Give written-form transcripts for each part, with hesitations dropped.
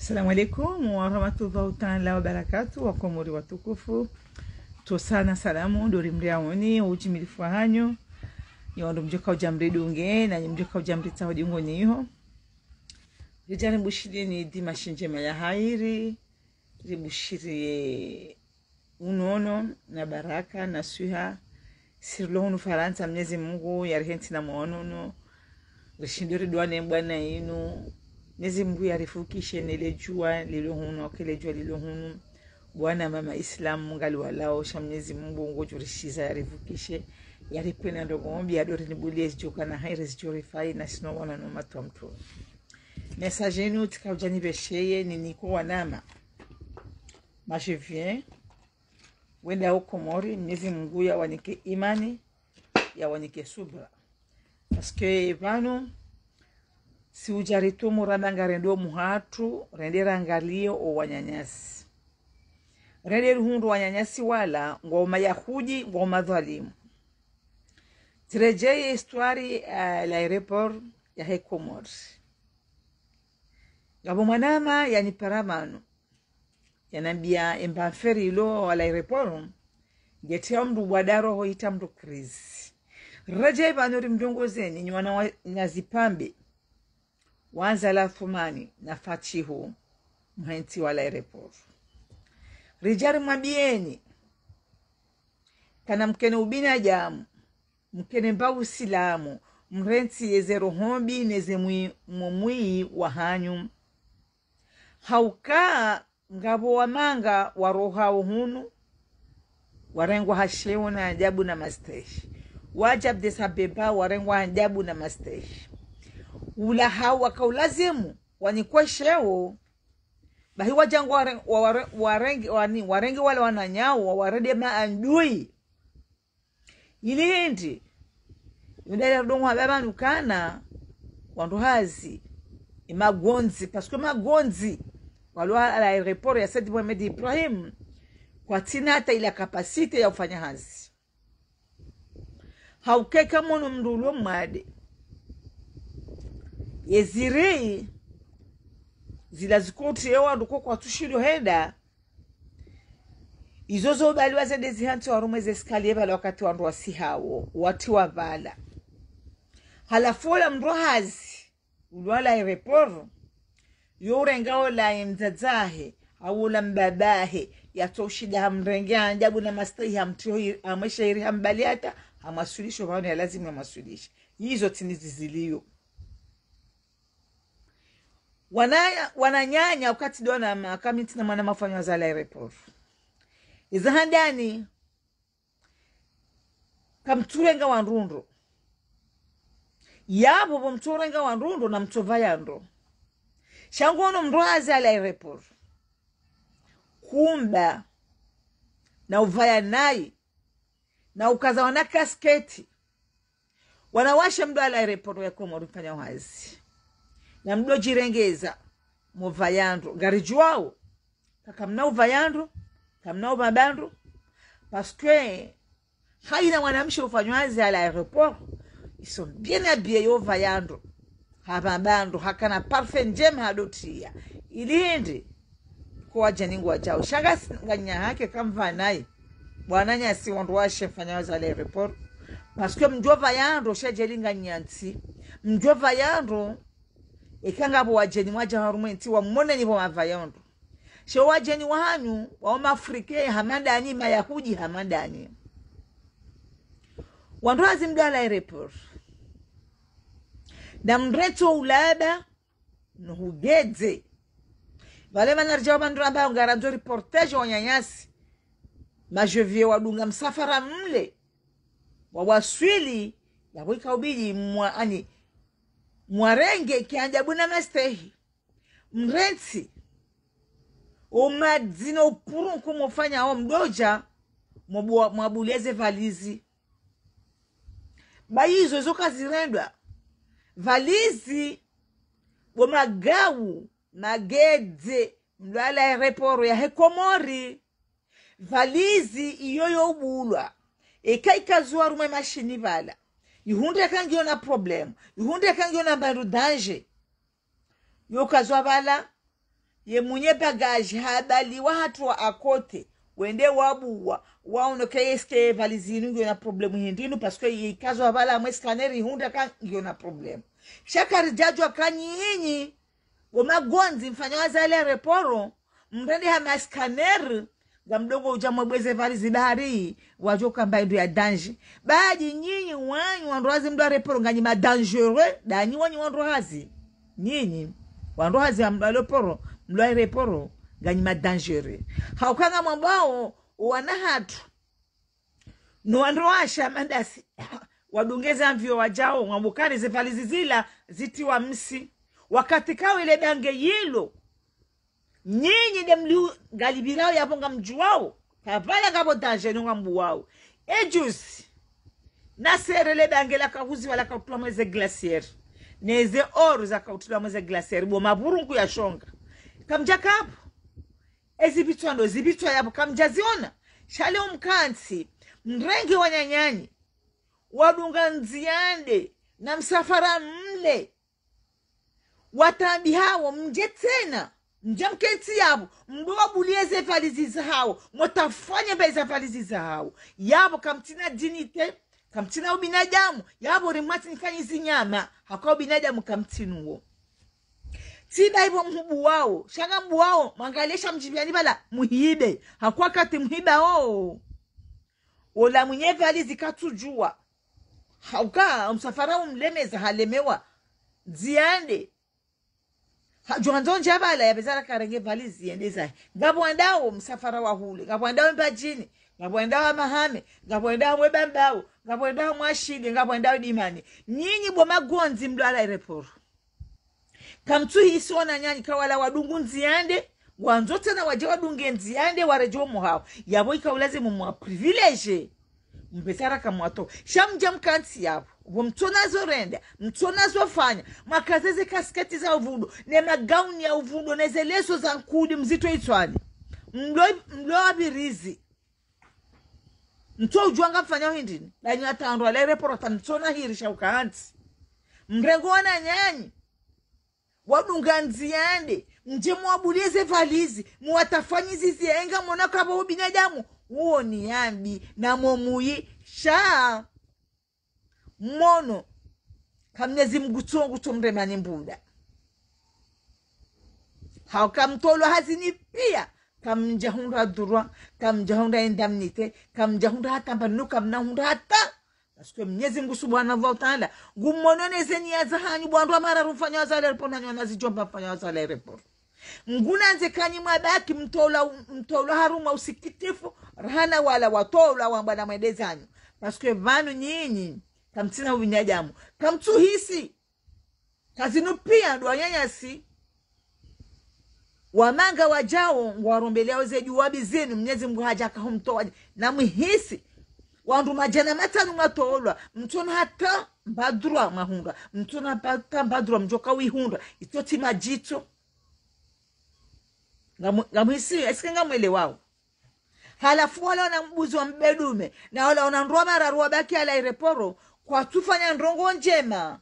Assalamu alaikum wa rahmatullahi ta'ala wa barakatuh wa komori watukufu. Tosana salamu dori mriaoni ujimilifu hanyo. Yondo mjoka ujamridunge na mjoka ujamrita wadingoni iho. Rijani mbushiri ni di mashinjema ya hairi. Ribushiri unono na baraka na suha. Sirlohunu Faransa Mwenyezi Mungu ya rihenti na muonono. Rishindori duwane mbwana inu. Mwenyezi Mungu yarifukishe nile jua lilohunu kile jua lilohunu. Bwana mama Islam mungali walao sha Mwenyezi Mungu ngojurishiza yarifukishe yaripena ndogombi adori nibulie zijoka na hairi zijorifai na sino wana no matwa mtu. Message yenu tikawjani besheye ni niko wanama. Ma je viens wenda huko Komori Mwenyezi Mungu ya wanike imani ya wanike subra. Parce que vano si ujaritu muranda rendo muhatu rendera ngalio o wanyanyasi. Rendera hundu wanyanyasi wala ngoma Yahudi ngoma dhalimu. Tirejeye histori l'aéroport ya Komori. Gabo manama yani paramano. Yanambia embaferi ilo l'aéroport getia mdu wadaro hoita mdu krizi. Rejeye banori mdongozeni nywana nazipambe. Wanza la Thumani na Fatihu mhenti wa l'aéroport. Rijari mwabieni kana mkene ubina jamu mkene mbau silamu mrenti yezero hombi neze mumui wa hanyu hauka ngabo wa manga wa roha uhunu warengwa hashewo na ajabu na masteshi wajab desa beba warengwa ajabu na masteshi ula hawa kaulazimu wanikwesheo bahi wajangu warengi wale wananyao warede maandui ilindi yudele rudongo baba nukana wandu hazi magonzi parce que magonzi walwa à l'aéroport ya Said Mohamed Ibrahim kwa tina hata ila kapasite ya ufanya hazi haukeka mono mdulo mwade yezirei zila zikoti yawa nduko kwa tushilo henda izozo bali wazende zihanti warumeze skali yebala wakati wandu wasihawo wati wavala halafola mrohazi ulwala aeroporo yorengao la imzazahe awula mbabahe yatoshida hamrenge anjabu na mastahi hamtio ameshairi hambaliata hamasulisho maana ya lazima masulisho hizo tinizi zilio wananyanya wakati dona makamiti na mwana mafanya za l'aéroport izahandani kamturenga wanrundo yabo bomturenga wanrundo na mtovayando shangono mroazi ala l'aéroport kumba na uvaya nai na ukaza wana kasketi wanawasha mdo ala l'aéroport ya Komori mfanya wazi na mdo jirengeza muvayando garijuao kakamna uvayando kamna ubabando parce que haina mwanamshe ufanywazi à l'aéroport ils sont bien habillés au vayando hababando hakana parfait njema hadotia ilindi kwa janingu wajao shanga nganya hake kamva nai bwana nyasi wandu washe fanywazi à l'aéroport parce que mjo vayando shajelinga nyanti mjo vayando ikanga bo wajeni mwaja harumenti wa mmone nibo mavayondo sho wajeni wahanyu wa Afrika hamadani Mayahudi hamadani wandoazi mdala airport na mreto ulaba nuhugeze wale manarjao bandura ambao ngaranzo reportage wanyanyasi majevie wadunga msafara mle wawaswili ya wika ubiji mwani mwarenge kianjabu na mastehi mrenti umadzino upuru kumufanya hao mdoja mwabuleze valizi baizo zoka zirendwa valizi bomagawu magede mlala aeroport ya Komori valizi iyoyo ubulwa ekaikazwa rume mashini vala ihunde kangiona problem ihunde kangiona bandu danger yo kazwa vala ye munye bagage habali wa hatu wa akote wende wabuwa waonoke eske valizinu ngiyo na problemu hindinu paske ikazo wabala mwe skaneri hunda ka ngiyo na problemu shakari jajwa kanyinyi gomagonzi mfanya wazale reporo mrende hama skaneri gamdogo ujamwe bweze valizi bahari wajoka mbaidu ya danji baadi nyinyi wanyu wandohazi mdwa reporo nganyi madangere danyi wanyu wandohazi nyinyi wandohazi mdwa reporo mdwa reporo nganyi madangere haukanga mwambao wanahatu no wandoasha mandasi wadungeza mvio wajao mwambukani zevalizi zila zitiwa msi wakati kawe ile dange yilo nyinyi demliu galibirao yaponga mjuwao kapala ngabo danger nunga mbuwao ejusi naserele dangela kahuzi wala kautula mweze glacier neze oru za kautula mweze glacier bo maburungu ya shonga kamja kapo ezibitwa ndo zibitwa yapo kamjaziona shale umkansi mrengi wanyanyanyi wadunga nziande na msafara mle watambi hawo mje tena mjamketi yabo mdoa bulieze valizi zao motafanya beza valizi zao yabo kamtina dinite kamtina ubinadamu yabo rimati nifanyizi nyama hakao binadamu kamtinuo tiba ibo mhubu wao shanga mbu wao mangalesha mjibiani bala muhibe hakuwa kati muhiba ola mwenye valizi katujua hauka msafara umlemeza halemewa ziande Joanzo njabala ya bezala karenge valizi yendeza. Gabwandao msafara wa hule. Gabwandao mbajini. Gabwandao mahame. Gabwandao mwebambao. Gabwandao mwashide. Gabwandao dimani. Nyinyi boma gonzi mdwala reporo. Kamtu hisi wana nyanyi kawala wadungu nziande. Wanzote na waje wadunge nziande warejo muhao. Yabo ikaulazi mumwa privilege. Mbezara kamwato. Shamja mkansi yabo. Mtona zorenda, mtona zofanya, makazeze kasketi za uvudo, ne magauni ya uvudo, neze leso za nkudi mzito itwani. Mlo abirizi. Mto ujuanga mfanya hindini. La nyata andwa le reporota mtona hirisha ukaanti. Mrengo wana nyanyi. Wadunga nziande. Mjemu wabulieze valizi. Muwatafanyizi zienga mwana kaba ubinadamu. Uo ni yambi na momuyi. Shaa. Mono kamnyezi mgutungu tumremani mbunda hao kamtolo hazini pia kamjahunda durwa kamjahunda indemnite kamjahunda hata mbanu kamnahunda hata paske mnyezi mgu subhanahu wa ta'ala gumono nezeni yazahanyu bwandu mara rufanya wazale repona nyona zijomba fanya wazale repona nguna nze kanyi mabaki mtolo haruma usikitifu rahana wala watola wambana mwedezanyu paske vanu nyinyi kamtina ubinadamu kamtuhisi kazinu pia ndo wanyanyasi wamanga wajao warombelea wezeju wabizinu mnyezi Mungu haja kahumtoa na muhisi wandu majana matanu matolwa mtona hata mbadrwa mahunda mtona hata mbadrwa mjoka wihunda itoti majito ngamuhisi esikenga mwele wao halafu wala na mbuzi wa mbedume na wala unandruwa mararu wabaki ala ireporo kwa tufanya ndrongo njema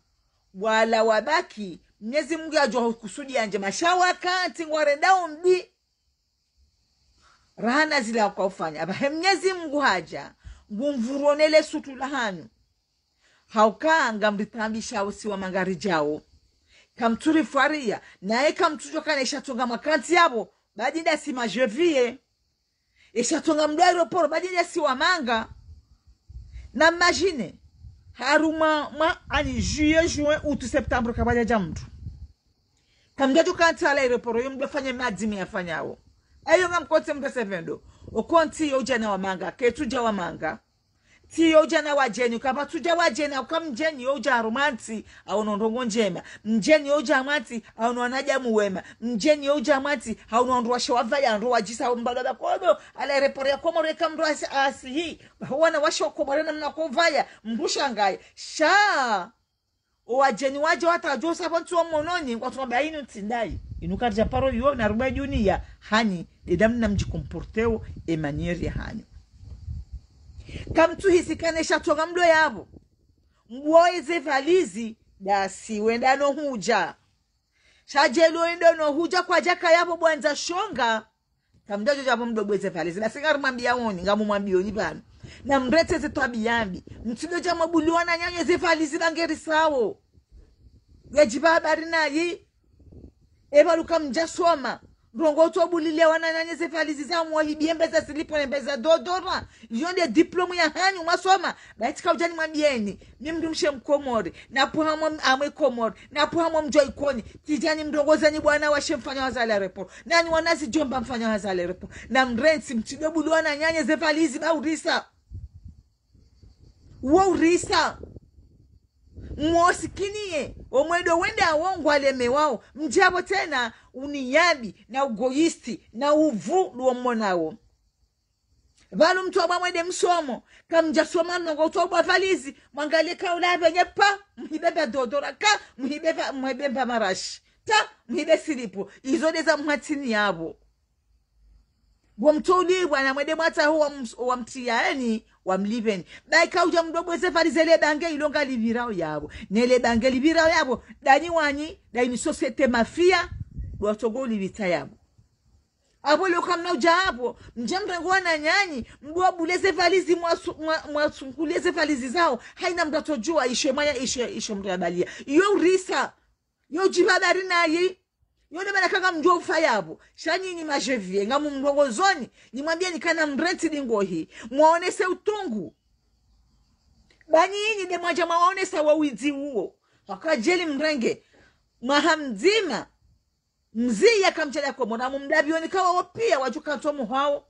wala wabaki Mnyezi Mungu ajua kusudi ya njema shawa kanti ngwarendao mbi rahana zila kwa ufanya abahe Mnyezi Mungu haja ngumvuronele sutu lahanu hauka ngamritambisha usi wa mangari jao kamturi faria na eka mtujo kana ishatonga makanti yabo badinda si majevie ishatonga mdwaro poro badinda si wa manga na imagine haruma ani juin août septembre kabaja jamdu kamjajo kanti ala reporo yomdo fanya madimi afanyao ayo ngamkote mdo sevendo okonti yojana wa manga ketuja wa manga ti yojana wa jeni kama tuja wa jeni ukamjeni yoja romanti au ndongo njema mjeni yoja mati au wanaja muwema mjeni yoja mati au ndwa shawavaya ndo wajisa mbagada kodo ala reporo ya komoreka mdo asihi wana washo komorena mnakovaya mbushangaye sha wajeni waje watajosa bantu wa mononi kwa tumba inu tindai inukarja paro yo na ruba junia hani edamna mjikomporteo e manieri hani kamtu hisikane shatonga mdo yabo mboeze valizi dasi wendano huja shajelo endo no huja kwa jaka yapo bwanza shonga kamdajo japo mdobweze valizi na singa rumambia woni ngamumwambia oni bana na mrete ze twabiyambi mtido jama buliwana nyanye ze valizi bangeri sawo yajiba habari nayi eba luka mjasoma rongo to bulile wana nyanye ze valizi za mwahibie mbeza silipo mbeza dodora yonde diploma ya hanyu masoma baitika ujani mwambieni nimdumshe mkomori na puhamwa amwe komori na puhamwa mjoi koni tijani mdongozani bwana washe mfanya wazale repo nani wanazi jomba mfanya wazale repo na mrensi mtido buliwana nyanye ze valizi ba urisa wo urisa mwosikinie omwedo wenda awongo aleme wao mjabo tena uniyabi na ugoyisti na uvu luomonawo valu mtu wa mwede msomo kamja soma nongo utoba valizi mwangalie kaula benyepa mhibeba dodora ka mhibeba marashi ta mhibe silipo izode za mhatini yabo Wamtoli wana mwede mwata huwa wamtiyaeni wamliveni. Daika uja mdobo zefalize le bange ilonga libirao yabo. Nele bange libirao yabo. Dani wani, dani sosete mafia, watogo libita yabo. Abo loka mna uja hapo, mjamrengo wana nyanyi, mbuwa buleze valizi mwasunkuleze valizi zao, haina mdatojua ishe maya ishe mrabalia. Yo risa, yo jibadari na yi, yone manakanga mjua ufayabo. Shanyi ni majevie, nga mungongo zoni. Nimwambia nikana mrenti dingo hii. Mwaonese utungu. Bani yini de mwaja mwaonese wawizi uo. Wakajeli mrenge. Mahamzima. Mzii ya kamchela komo. Na mumdabioni kawa wapia wajuka tomu hao.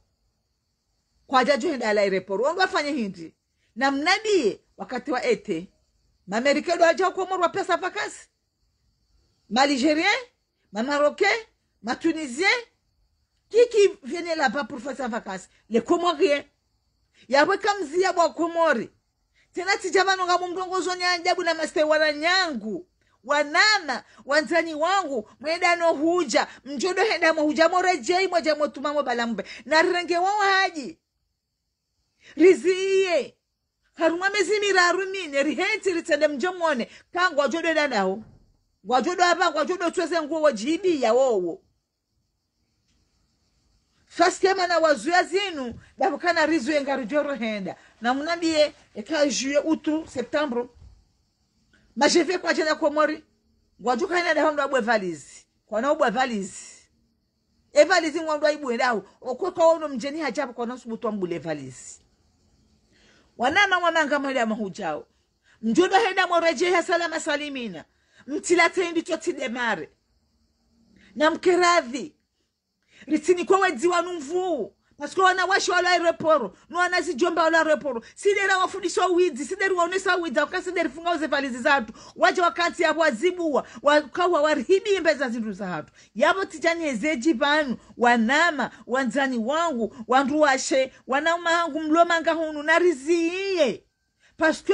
Kwa jaju henda ala ireporu. Wangu wafanya hindi. Na mnadie wakati wa ete. Mamerikedo wajao komo wapesa vakasi. Maligerien. Ma Marocains, ma Tunisiens, qui viennent là-bas pour faire sa vacances? Les Comoriens. Yawe kamzi ya wa Komori. Tena tijaba nonga mumdongo zoni anjabu na maste wana nyangu. Wanana, wanzani wangu, mwenda no huja, mjodo henda huja morejei moja motumamo balambe. Na renge wao haji. Riziye. Haruma mezimira rumine, rihenti ritende mjomone, kangu wajodo dadao. Wajodo hapa wajodo tuweze nguo wajibi ya wowo. Faskema na wazuya zinu dabukana rizu engarujoro henda. Na munambie eka juye utu septembre. Majeve kwa jena Komori. Wajuka hina da hondo abwe valizi. Kwa na abwe valizi. E valizi mwando aibu endao. Okwe kwa ono mjeni hajabu kwa nasubutu ambule valizi. Wanama wamanga mwede ya mahujao. Mjodo henda moreje ya salama salimina. Mtilate indi choti demare. Na mkeradhi. Ritini kwa wedi wanumvu. Pasko wanawashi wala aeroporo. Nuwana zijomba wala aeroporo. Sidera wafundiswa widi. Sideri waonesa widi. Wakasideri funga uze valizi zatu. Waja wakanti yabu wazibuwa. Wakawa warhibi imbeza zindu za hatu. Yabo tijani ezeji banu. Wanama. Wanzani wangu. Wanruashe. Wanauma hangu mloma nga hunu. Nariziye. Pasko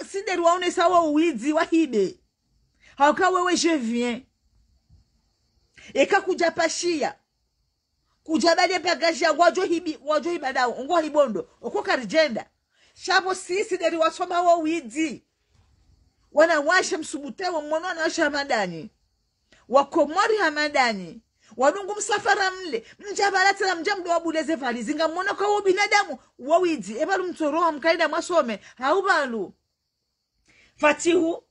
sideri waonesa wa widi wahibe. Hauka wewe je viens. Eka kuja pashia. Kuja bade bagajia wajo hibadao. Ngo hibondo. Oko karijenda. Shabo sisi deri wasoma wa widi. Wana washa msubute wa mwono na washa hamadani. Wakomori hamadani. Wadungu msafara mle. Mjabalata na mjamdo wabuleze valizi. Nga mwono kwa binadamu wa widi. Ebalu mtoroha mkaida masome. Haubalu. Fatihu.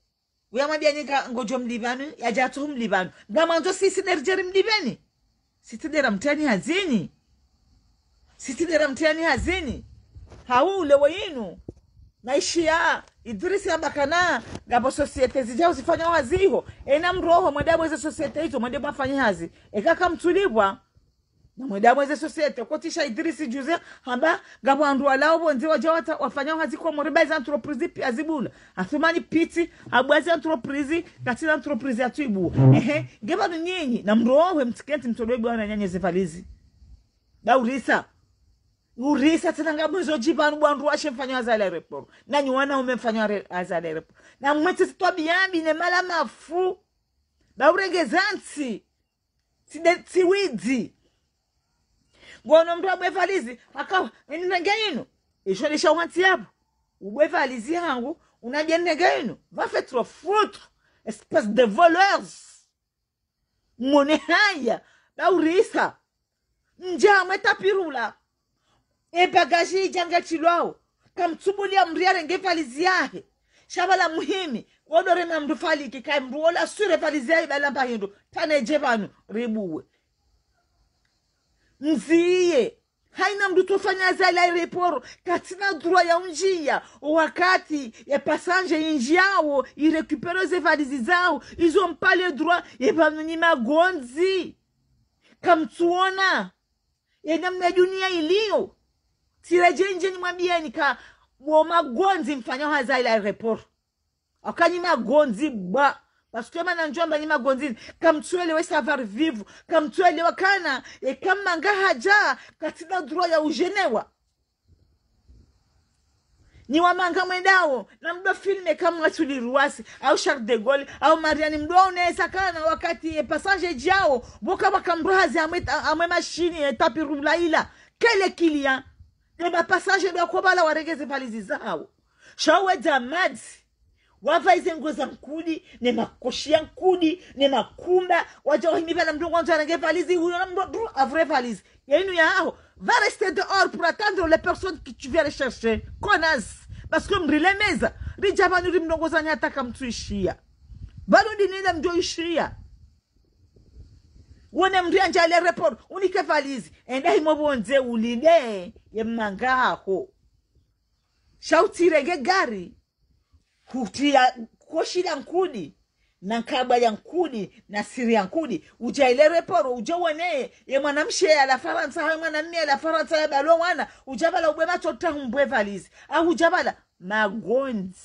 Uyamambia nika ngojo mlibanu, ya jatu mlibanu. Gama njo sisi derjeri mlibeni. Sisi dera mtani hazini. Sisi dera mtani hazini. Hau ulewa yinu. Naishia, Idrisi ya bakana, gabo sosiete zijao zifanya waziho. Ena mroho, mweda mweze sosiete hizo, mwede mwafanya hazi. Kaka mtulibwa. Na mweda mweze sosiete, kotisha Idrisi juze, hamba, gabo andu walao bonze wajawata, wafanya wazi kwa moribazi antroprizi pia zibula. Athumani piti, abuazi antroprizi, katina antroprizi atuibu. Geba nyinyi, na mroho, mtikenti mtolwebu wana nyanye zefalizi. Da Urisa tena ngabo zo jibanu bwandu washe mfanya azale report. Na nyuana umemfanya azale report. Na mwete sitwa biyambi ne mala mafu. Ba urengezansi. Tiwidi. Ngono mtu abwe valizi. Akawa, nenge ino. Isho lisha wanti yabu. Ubwe valizi yangu. Unajia nenge ino. Va fait trop foutre. Espèce de voleurs. Mone haya baurisa njamwe tapirula e bagaji janga chilwao kamtsubulia mriare ngefalizi yahe shabala muhimi wodore na mdufaliki kai mruola sure falizi yahe balamba hindu taneje banu ribuwe mziye haina mdu tofanya zala aeroporo katina droit ya unjia wakati ya passage injiao irekupero ze valizi zao izo mpale droit ya banuni magonzi kamtuona ya namna dunia ilio tireje nje ni mwambieni ka magonzi mfanya hazala aeroporo akani magonzi ba parce que mana njomba ni magonzini kamtuelewe savoir vivre kamtuelewe kana e kama ngahaja katika droit ya ujenewa ni wamanga mwendao na mdo filme kama Watuli Ruasi au Charles de Gaulle au Mariani mdo unaweza kana wakati passage jao boka bakambrazi amwe machine tapi rulaila kele kilia de ba passage ndio kwa bala waregeze valizi zao shawe jamadi wavaize ngoza mkudi ne makoshia mkudi ne makumba waja wahimiba na mdungu wanzu arange valizi huyo na mdungu avre valizi yainu ya hao va rester dehors pour attendre les personnes que tu viens rechercher connasse parce que mrile meza rijabanu rimdungu za nyataka mtuishia bado dinina mdoishia wone mria njale report unike valizi enda himobonze ulile ye mangaho shautirege gari kutia koshila nkudi na nkaba ya nkudi na siri ya nkudi ujaile reporo ujawone ye mwanamshe ya la Faransa hayo mwanamme ya la Faransa ya balo wana ujabala ubema chota humbwe valizi au ujabala magonzi.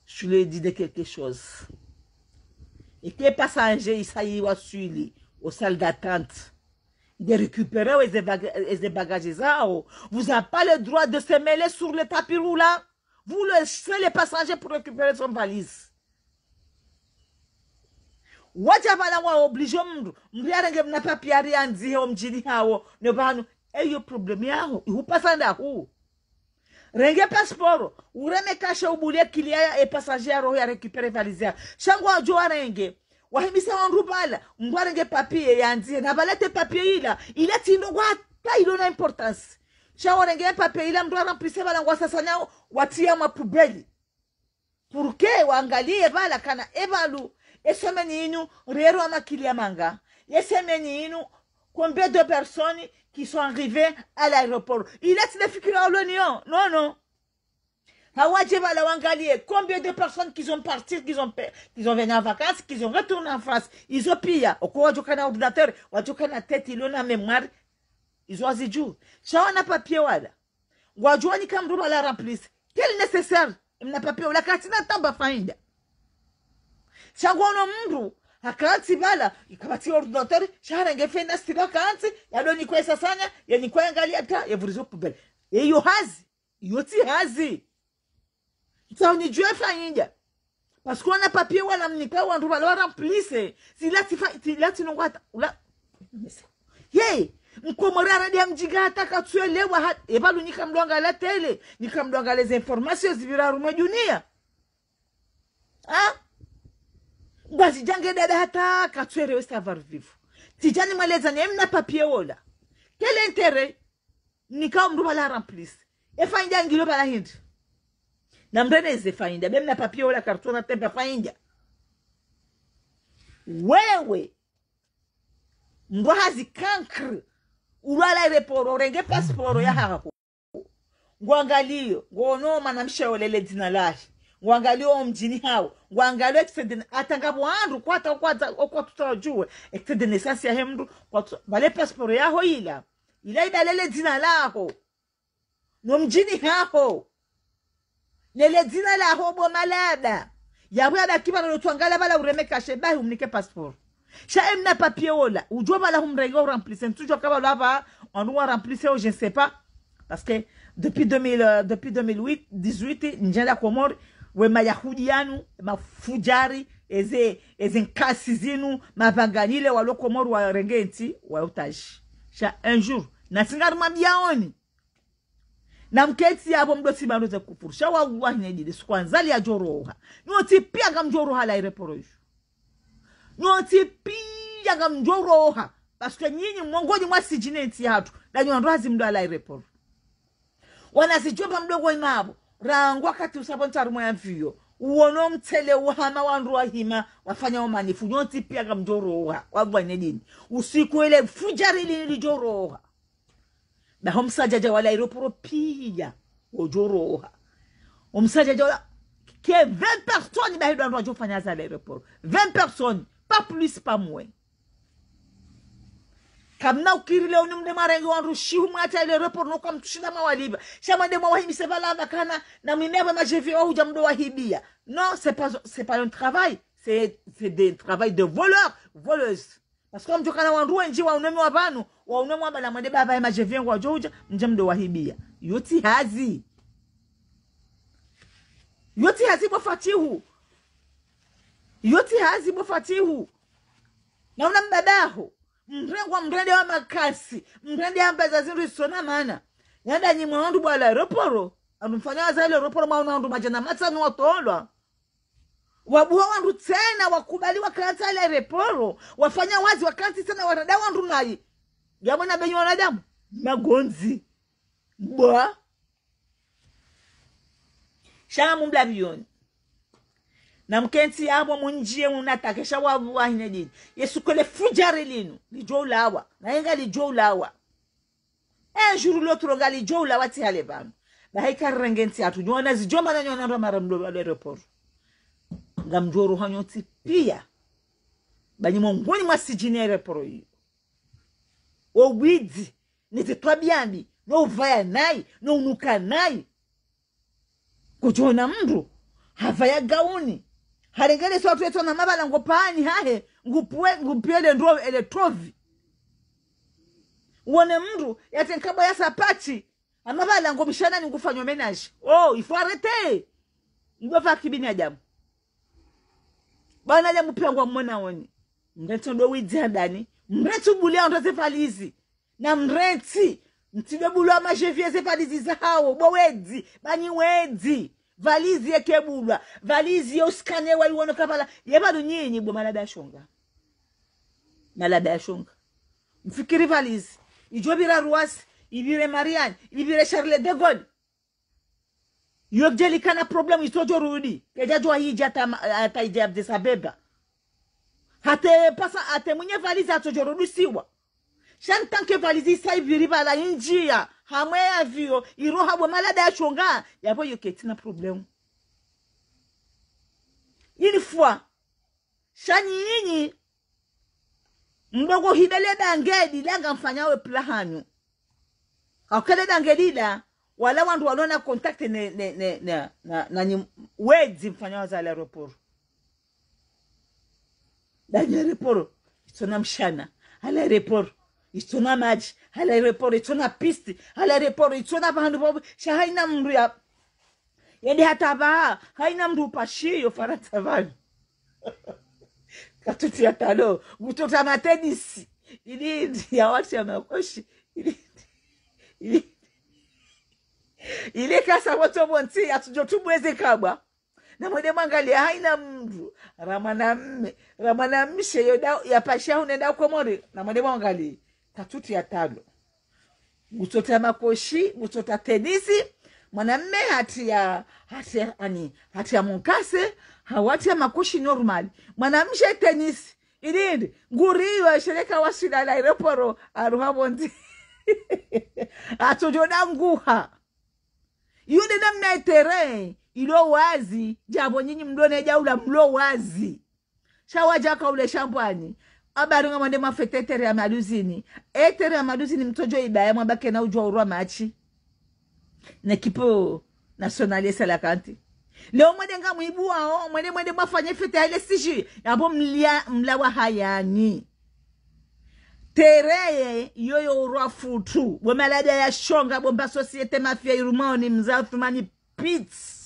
Je lui ai dit de quelque chose et que les passagers ils wa suili aux salles d'attente de récupérer les bagages zao. Vous n'avez pas le droit de se mêler sur le tapis roulant. Vous laissez les passagers pour récupérer son valise. Wajabala wa oblige mndu mbiarenge mna papiari anzi ho mjini hao ne banu eyo problem yao ihupasanda hu renge passport ureme kasha ubulia kilia e passager ro ya récupérer valise shango ajo renge wahimisa wanrubala mbwarenge papier yanzi na balete papier ila tindo kwa ilona importance shawarenge papier ila mdu remplisse bala ngwasa sanao watia mapubeli pour que waangalie bala kana evalu esemeni inu rero amakilia manga esemeni inu combien de personnes qui sont arrivées à l'aéroport il est le fikira à l'Union non hawaje bala wangalie combien de personnes qui sont parties qui ont venu en vacances qui ont retourné en France ils ont pia okwa jokana ordinateur wajokana tête ilona mémoire ils ont aziju shawana papier wala wajwani kamruba la remplisse quel nécessaire mna papier wala katina tamba fainda shangwana mru hakanti bala ikabati ordinateur shahara ngefenda stilo kanti yadoni kwa sasanya yani kwa angalia ta yavurizo pubele eyo hazi yoti hazi tsauni jwe fainda parce qu'on a papier wala mnika wandu bala remplisse si lati nongata ula hey mkomora radio mjigata katsuelewa ebalu nikamdonga la tele nikamdonga les informations zivirarume dunia Bazi jange dada hata katsuelewa savoir vivre tijani maleza nemna papier wala quel intérêt nikamdu la remplisse e fainda ngilo bala hindi na mbeneze fainda bemna papier wala kartona tempa fainda wewe ngwazi kankre ulala aeroporo renge passport ya hapo ngwangalio ngono manamshewelele dina lahi ngwangalio mjini hao ngwangalio extend atangabo andu kwata okwa tutajue extend naissance ya hemdu kwa bale passport yaho ila idalele dina laho no mjini hao nele dina laho bo malada yawe adakiba no twangala bala uremeka shebahi umnike passport sha emna papier wala ujua bala humrego remplisse toujours kaba lava on doit remplir je ne sais pas parce que depuis 2008 18 njala komor we mayahudianu mafujari eze nkasi zinu mavanganile walo komor wa rengenti wa utaji sha un jour na singar mambiaoni na mketi yabo mdosi baroza kupurusha wa hinedi de kwanza li ajoroha no tipia kamjoroha la aeroport nyoti pia ngamjoroha parce nyinyi mwongoni mwa sijineti hatu na nyondoazi mdo ala aeroport wanasijomba mdogo inabo rangu wakati usabontaru mwa mfiyo uono mtele uhama wandu wa hima wafanya umanifu nyoti pia ngamjoroha wabwane dini usiku ile fujari ili joroha na homsajaja wala aeroport pia ojoroha homsajaja wala que 20 personnes bah doivent doit faire à l'aéroport 20 personnes pas plus pas moins kamna ukirile unumde marengo wandu shihu mwata l'aéroport no kam tushina mawaliba shama de mawahimi se valanda kana na mineba majevi au jamdo wahibia non c'est pas un travail c'est des travail de voleurs voleuses parce que mtu kana wandu wenji wa unemi wa banu wa unemi wa bana mwende baba majevi wa joja mjamdo wahibia yoti hazi yoti hazibo fatihu yoti hazibo fatihu na una mbadaho mrengwa mrende wa makasi mrende amba za zindu isona mana yanda nyimwa wandu bwala aeroporo anumfanya waza ile aeroporo mauna wandu majana matanu watolwa wabuwa wandu tena wakubali wakarata ile aeroporo wafanya wazi wakanti tena wanada wandu nayi yamo na benyo wanadamu magonzi bwa shama mumbla biyoni na mkenti yabo munjie unatakesha wabu wa hinedini yesu kole fujari linu lijo ulawa na yenga lijo ulawa jour l'autre nga lijo ulawa ti halebanu na haika rengenti atu nyona zijomba na nyona ndo mara mdo aeroport ngamjoro hanyoti pia bani mongoni masijini aeroport yi o widi nite twabiambi no vaya nai no unuka nai kujona mndu havaya gauni harengele so tueto na mabala ngopani hahe ngupiele ndro ele trovi wone mndu yatenkaba ya sapati amabala ngomishana ni ngufanywa menage il faut arrêter ngofa kibini ajamu bana le mupengwa mmona woni mreto ndo widzi ndani mreto bulia ndo zefalizi na mreti mtidobulwa majevie zefalizi zao bowedzi bani wedzi valizi yekebulwa valizi yoskane waliwono kabala yebadu nyinyi bwo malada shonga mfikiri valizi ijobira ruasi ibire Marianne ibire Charles de Gaulle yobjeli kana problem itojo rudi kejajwa hiji ata ije Addis Abeba hate pasa ate mwenye valizi atojo rudi siwa shantanke valizi saibiri bala injia hamwe avio iroha bwo malada ya shonga yabo yoketina problem une fois shani yinyi mdogo hidele dangedi langa mfanyawe plahanyu akale dangedi la wala wandu walona contact na wedzi mfanyawe za aeroport danya aeroport itona mshana ala aeroport itona maji ala aeroport itona piste ala aeroport itona bandu bobu shahaina mndu ya yende hataba haina mndu pashiyo farata vanu katuti ya talo mutota matenisi ili ya watu ya makoshi ili kasa watu bonti atujotubweze kabwa na mwede mwangali haina mndu ramana mshe yoda ya pasha unenda komori na mwede mwangali katuti ya talo mutota makoshi mutota tenisi mwanamme hati ya munkase hawati ya makoshi normal mwanamshe tenisi ilindi nguriwa shereka wasila la aeroporo aruha bondi atojoda nguha yude namna etere ilo wazi jabo nyinyi mdone jaula mlo wazi shawaja kaule shambwani abari ngamande mafete tere ya maduzini tere ya maduzini mtojo ibaya mwabake na ujwa urwa machi na kipo nationale sala kanti leo mwede nga mwibu wao mwede mwafanye fete haile siji yabo mlawa hayani tereye yoyo urwa futu wamalada ya shonga bomba societe mafia irumoni mzafumani pits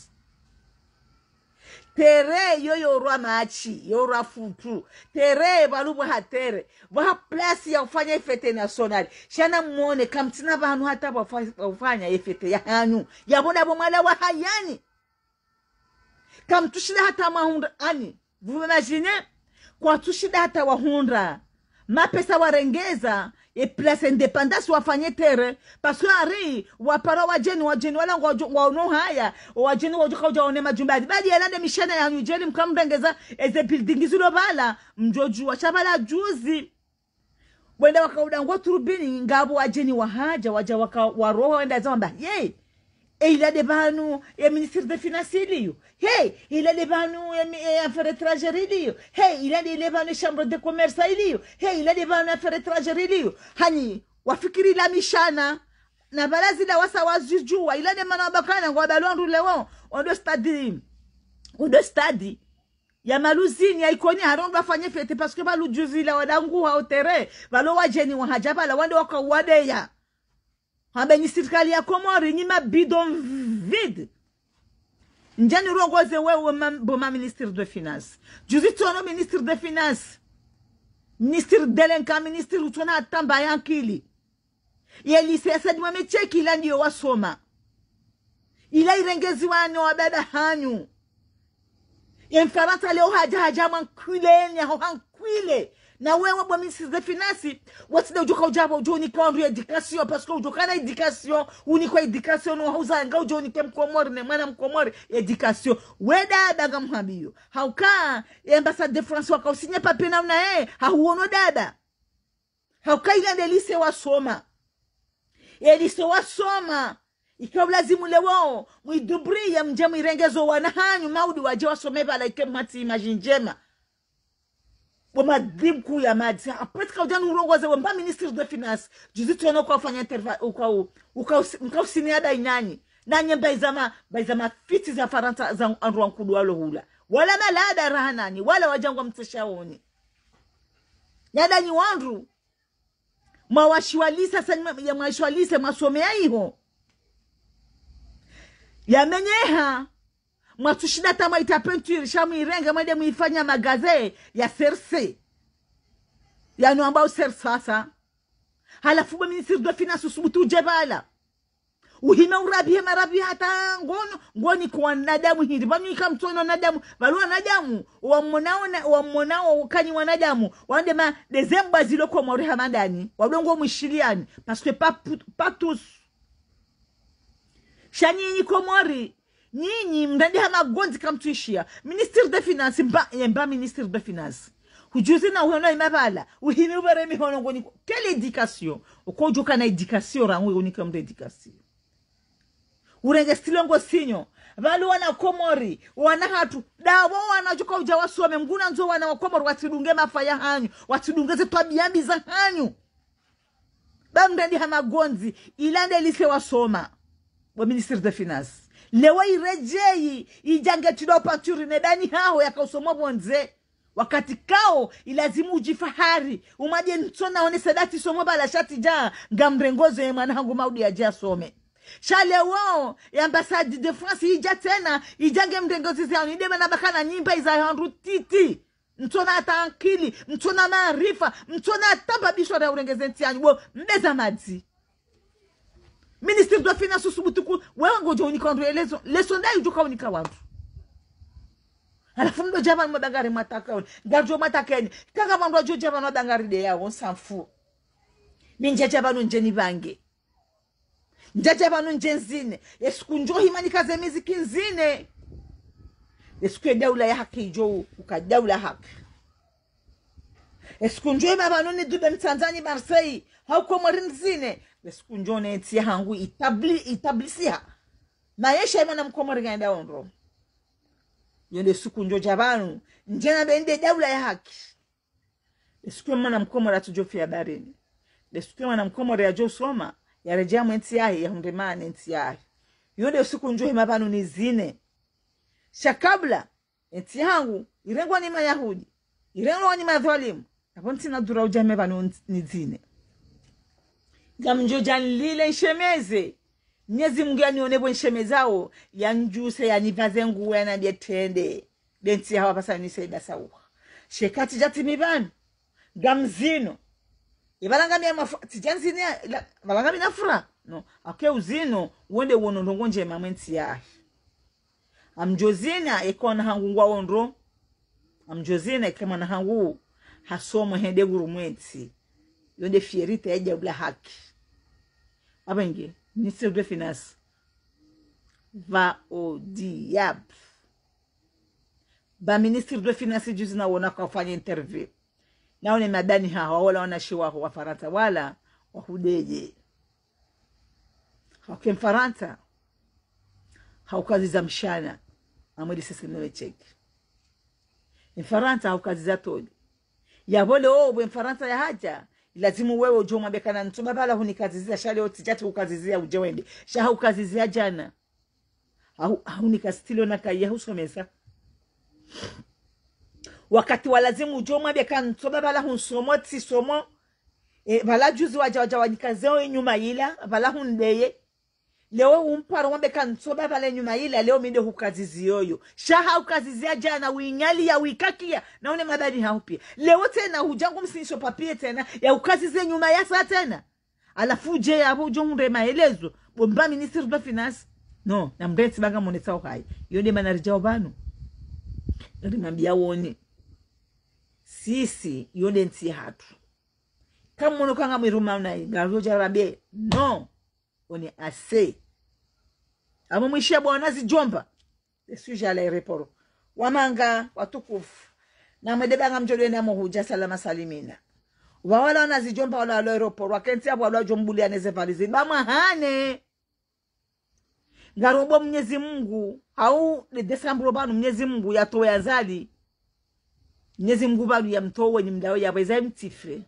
tere yoyo urwa machi yorwa futu tere balubu hatere wa place ya ufanya fete nationale shana muone kamtina banu hata ufanya fete ya hanyu yabona bomala wa hayani kamtushina hata mahunda ani vous imaginez kwa tushida hata wahundra mapesa warengeza e place independance wafanye tere parce que ari wapara wajeni wala waono haya wajeni wajuka ujaone majumba badi elande mishana ya njeli mkamrengeza eze building zilo bala mjoju washabala juzi wenda wakaudango turubini ngabo wajeni wahaja waja waroho wenda zamba ye il a des banous et ministre des finances liyo hey il a des banous et affaires étrangères liyo hey il a des banous chambre de commerce liyo hey il a des banous affaires étrangères liyo hani wafikiri la mishana na balazi la wasa wazijua il a des manabakana kwa balondu lewo on de stade ya maluzini ya ikoni harondo afanye fete parce que balu juzi la wadangu ha otere balo wajeni wahajaba la wande wakawadeya Habeni serikali ya Komori ni mabidon vide. Njani rongoze wewe boma ministre de finance. Juzi tono ministre de finance. Ministre delenka ministre utona atamba yankili. Yeli sesa dima mecheki ila ndiyo wasoma. Ila irengezi wano wabada hanyu. Yenfaranta leo haja mankwile nya hankwile. Na wewe bwa ministre de finance wati na ujoka ujaba ujoni kwa ndu edikasyon parce que ujoka na edikasyon uniko edikasyon no hauza nga ujoni ke mkomori ne mwana mkomori edikasyon weda daga mhabiyo hauka ambassade de France waka usinye papier na una hauono dada hauka ile lise wasoma lise wasoma ikaw lazimu lewo muidubri ya mjemu irengezo wanahanyu maudi waje wasome bala ike mati imagine njema Boma dimku ya madi après ka ujani urongoze wemba ministre de finance juzi tuona kwa fanya uka usinia da inani nanye baizama fiti za faranta za anruan kudu walo hula wala malada rahanani wala wajangwa mteshaoni yada ni wanru mawashiwalisa sanya ya mawashiwalisa masomea iho ya menyeha matushida tama itapenture shamu irenga mwede muifanya magaze ya serse ya nuambao sersasa halafu ba ministre de finance usubutu jebala uhime urabi marabi hata ngoni kwa nadamu hindi banu ikamtono nadamu balua nadamu wa monao kanyi wanadamu wande ma dezemba ziloko mori hamadani wadongo mwishiliani parce que pas tous shani ni komori Nyinyi mndandi hama gonzi kamtuishia ministre de finance mba ministre de finance hujuzi na uhono imabala uhimi ubere mihono ngoni quelle éducation ukojuka na éducation rangu unika mde éducation urenge stilongo sinyo balu wana komori wana hatu dawo wanajuka ujawasome mguna nzo wana wakomori watidunge mafaya hanyu watidungeze tabiambi za hanyu bamndandi hama gonzi ilande lise wasoma wa ministre de finance lewa irejei ijange tido panturi nedani hao yakausomo bonze wakati kao ilazimu ujifahari umaje ntona one sadati somo bala shati ja ngamrengozo ye mwana hangu maudi aje asome shale wao ya ambassade de France ija tena ijange mrengozi zao idema na bakana nyimba iza handu titi ntona atankili ntona maarifa ntona atamba bishora urengeze ntianyu bo mbeza madzi Ministre de finance subutuku wewe ngojo unikondwe leso ndai ujuka unika watu alafu ndo jaba madangari mataka ngajo matakeni kanga mambo jo jaba madangari de yao sanfu minje jaba no njeni bange njajaba no njenzine esku njo himani kaze miziki nzine esku daula ya haki jo ukadaula haki esku njo mabano ni dube Tanzania Marseille hauko mwarinzine Lesku njone eti hangu itablisia. Maisha ima na mkomori ganda onro. Yonde suku njo jabanu. Njena bende daula ya haki. Lesku ima na mkomori atujofi ya barini. Lesku ima na mkomori ya jo soma. Ya rejea mwenti yahi ya hundemani enti yahi. Yonde suku njo ima banu ni zine. Shakabla. Enti hangu. Irengwa ni mayahudi. Irengwa ni madholimu. Naponti na dura ujame banu ni zine. Gamjo janlile nshemeze. Nyezi mungu ya nionebo nshemezao. Ya njuse ya nivaze nguwe na dietende. Denti hawa pasa nise ibasa uwa. Shekati jati mibani. Gamzino. Ibalangami ya mafura. Tijanzini ya. Balangami na fura. No. Ake uzino. Wende wono ndongonje mamenti ya. Amjozina ekona hangungwa onro. amjozina kama na hangu hasomo hende gurumwetsi yonde fierite eja bla haki abenge ministre de finance va au diable ba ministre de finance juzi na wona kufanya interview na wale madani hawa wala wanashiwa wa Faransa wala wahudeje hakem Faransa haukazi za mshana amwili sisi newe cheki in Faransa haukazi za todi ya vole obo in Faransa ya haja lazimu wewe ujoma bekana ntuma bala hunikazizia shale otijati ukazizia ujewende sha haukazizia jana hunikastilo na kaya husomesa wakati walazimu ujoma bekana ntuma bala hunsomo tisomo bala juzi waja wajikazeo nyuma ila bala hundeye leo umparo wambeka nsoba pale nyuma ila leo minde hukazizi yoyo shaha ukazizia jana winyali ya wikakia naone madani haupia leo tena hujangu msinisho papie tena ya ukazizi nyuma ya saa tena alafu je ya hujo hunde maelezo bomba ministre de finance no na mbreti banga moneta uhai yonde manarija obanu rimambia woni sisi yonde nti hatu kama mono kanga mwiruma unai garoja rabe no oni ase amo mwishia bwana zijomba sujet à l'aéroport wamanga watukufu na mwedebanga mjolwe na mohuja salama salimina wala wanazijomba wala aeroport wakenti hapo wala jombuli aneze valizi bamwa hane ngarobo Mwenyezi Mungu au de Desemba banu Mwenyezi Mungu yatoa yazali Mwenyezi Mungu balu ya mtowe ni mdao ya bweza mtifre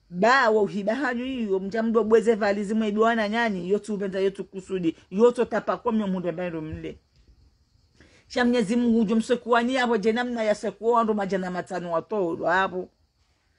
ba wa uhibahanyu hiyo mjamdo bweze valizi mwebiwana nyani yotu ubenda yotu kusudi yoto tapakwa mnyomundo mbendo mle sha Mwenyezi Mungu jomsekuani hapo jenamna ya sekuwa ndo majana matano watoro hapo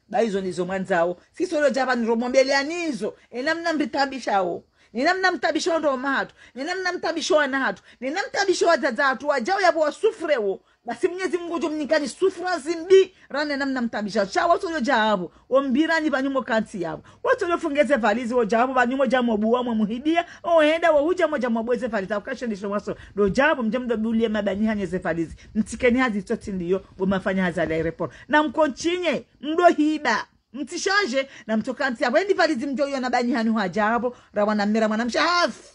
ba hizo nizo mwanzao sisi wale jaba niromwambele anizo enamna mbitabishao ninamna mtabisho ndo mahatu ninamna mtabisho na hatu ninamtabisho watatu wajao yabo wasufrewo basi Mwenyezi Mungu jomnikani sufransi mbi rane namna mtabisha cha watu yo jabo ombirani banyumo kanti yabo watu yo fungeze valizi wo jabo banyumo jamo buwa mu muhibia oenda wo huja moja mabweze valita ukashendisho waso do jabo mjamdo bulie mabani hanyeze valizi mtikeni hazi toti ndiyo bomafanya hazala report na mkonchinye mdo hiba mtishaje na mtokanti yabo endi valizi mjoyo na bani hanu hajabo rawana mera mwanamsha hafu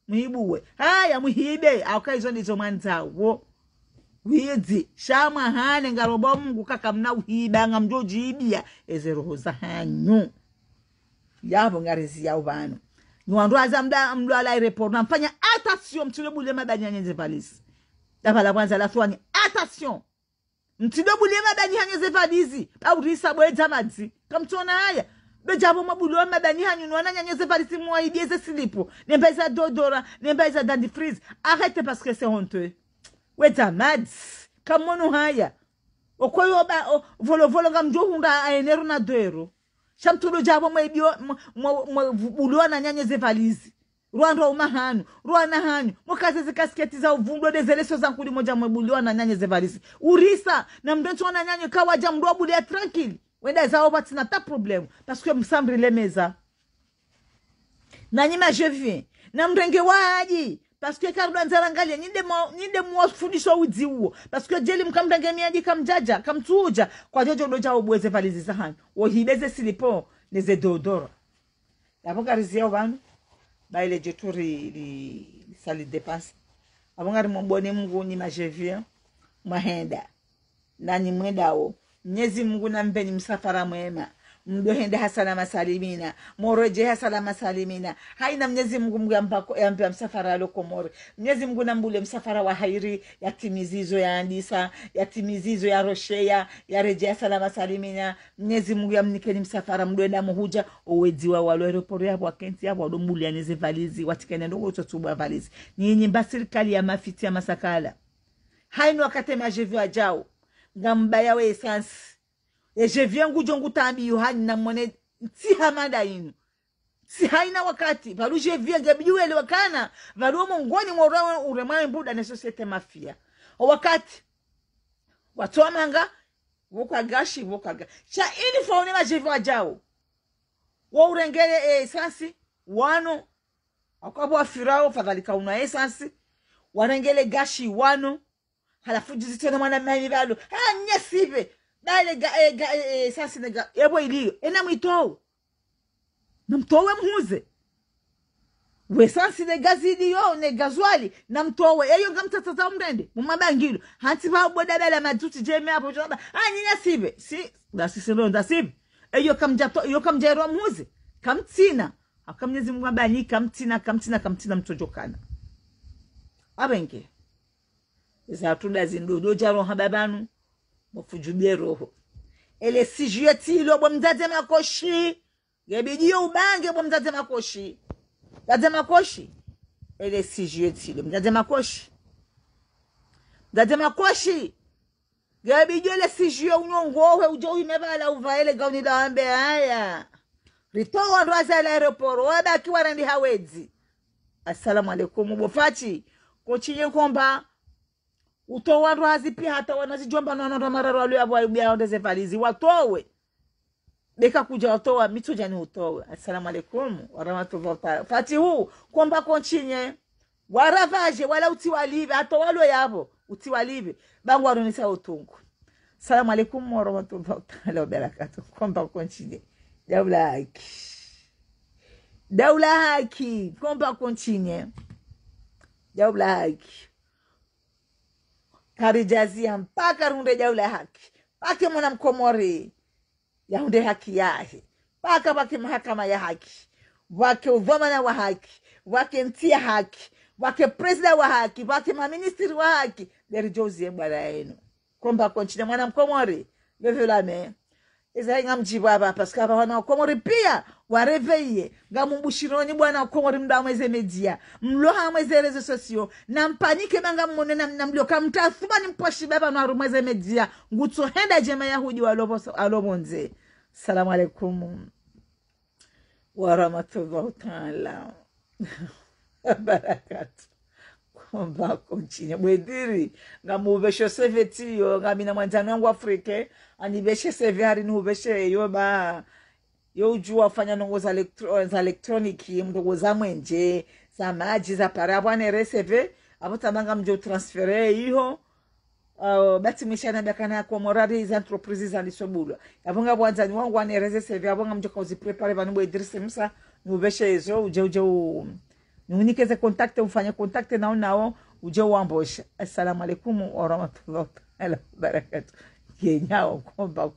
muhibuwe haya muhibe akaizo ndizo mwanzawo wizi shama hane ngarobo Mungu kaka mna uhibanga mjoji ibia ezeroho za hanyu yabo ngarezi ya ubano nwandu azamda mlala report na mfanya attention mtule bule madani nyenze valisi davala kwanza la fwani attention mtule bule madani nyenze valisi au risa bweza madzi kamtona haya bejabo mabulo madani hanyu nwana nyenze valisi mwa ibieze silipo nembeza dodora nembeza dentifrice arrête parce que c'est honteux weta mads kamono haya okoyo ba volo ngamjo hunda aenero na dero shamtulo jabo mwebio bulwa na nyanye ze valizi rwando umahanu rwana hanyu mukaze zikasketi za uvundo dezeleso za nkuli moja mwebulwa na nyanye ze valizi urisa na mdonto na nyanye kawaja mdo bulia tranquille wenda za bati na ta problème parce que msambre les meza na nyima je viens na mrenge waji parce que kardo nzarangalia ninde mo fundisho uzi huo parce que jeli mkamdangemia kamjaja kamtuja kwa jojo doja obweze valizi za hanyu wohibeze silipo neze dodora yabogarizia obanu ba ile jeturi li sali dépense abongari mbone Mungu ni majevia mahenda nani mwendao Mwenyezi Mungu nampeni msafara mwema mdohende hasala masalimina moroje hasala masalimina haina Mwenyezi Mungu mgambako yampe msafara lokomore Mwenyezi Mungu nambule msafara wa hairi yatimizizo ya andisa yatimizizo ya roshea ya reje hasala masalimina Mwenyezi Mungu yamnikeni msafara mdoenda muhuja owedziwa walo aeroport yabo akenti yabo adombuli aneze valizi watikene ndo utotuba valizi nyinyi mbasirikali ya mafiti ya masakala haino wakati majevu ajao ngambaya we essence et je viens ngujongu tambi yohani na mone si hamada inu si haina wakati valu je viens gabiwe le wakana valu mongoni mora urema mbuda na societe mafia o wakati watu manga wokagashi wokaga cha ini faone ma je viens ajao wo urengele essence wano akabo afirao fadhalika una essence warengele gashi wano halafu juzi tena mwana mimi bado nyesive dale sasa nega yebo ilio ena mwitowe na mtowe mhuze we sansi de gazidi yo ne gazwali na mtowe eyo ngamtatata umrende mumabangilo hanti ba boda bela maduti jeme hapo joba nyina sibe si da sisi ndo da sibe eyo kamjato yo kamjero mhuze kamtina akamnyezi mwabanyi kamtina mtojokana abenge za tuda zindodo jaro hababanu mufujubie roho ele sijueti lo bomzaze makoshi gebidio ubange bomzaze makoshi Dade makoshi ele sijueti lo mzaze makoshi dade makoshi gebidio ele sijue unyongowe ujo imebala uvaele gauni da ambe haya ritoa ndo azala aeroport wabaki warandi hawezi. Assalamu alaikum bofachi kochiye komba utowa ndo azipi hata wanazijomba nono mararo alio abwa ondeze valizi watowe beka kuja watowa mitoja ni utowe. Assalamu alaikum warahmatullahi wabarakatuh. Fati huu komba konchinye waravaje wala utiwalive hata walo yabo utiwalive bangu waronisa utungu. Assalamu alaikum warahmatullahi wabarakatuh. Komba konchinye Daula haki komba konchinye daula haki karijazia mpaka runde daula haki pake mwana mkomori ya hunde haki yahe pake mahakama ya haki wake uvamana wa haki wake ntia haki wake presida wa haki wake maministri wa haki derijozie mbara yenu komba konchinye mwana mkomori levelame Eza ngamjibu hapa paska wana komori pia wareveye ngamumbushironi bwana komori mda mweze media mloha mweze rezo sosio na mpanike banga mmone na mlioka mtathuma ni mposhi baba na mweze media nguto henda jema yahudi alobonze. Assalamu alaikum warahmatullahi ta'ala barakatuh. Komba konchinye mwediri ngamubesho seveti yo ngamina mwanzano wangu Afrika anibeshe seve hari nubeshe yo ba yo ujua fanya nongo za elektroniki mdogo za mwenje za maji za parabwa nere seve abotabanga mjo transfere hiyo bati mishana bakana kwa morari za entreprise za lisobulwa yabonga bwanzani wangu wanereze seve abonga mjo kauzi prepare banu mwediri msa nubeshe hizo uje Nunikeze kontakte ufanye kontakte nao uje uambosha. Assalamu alaikum warahmatullahi wabarakatuh. Yenyao komba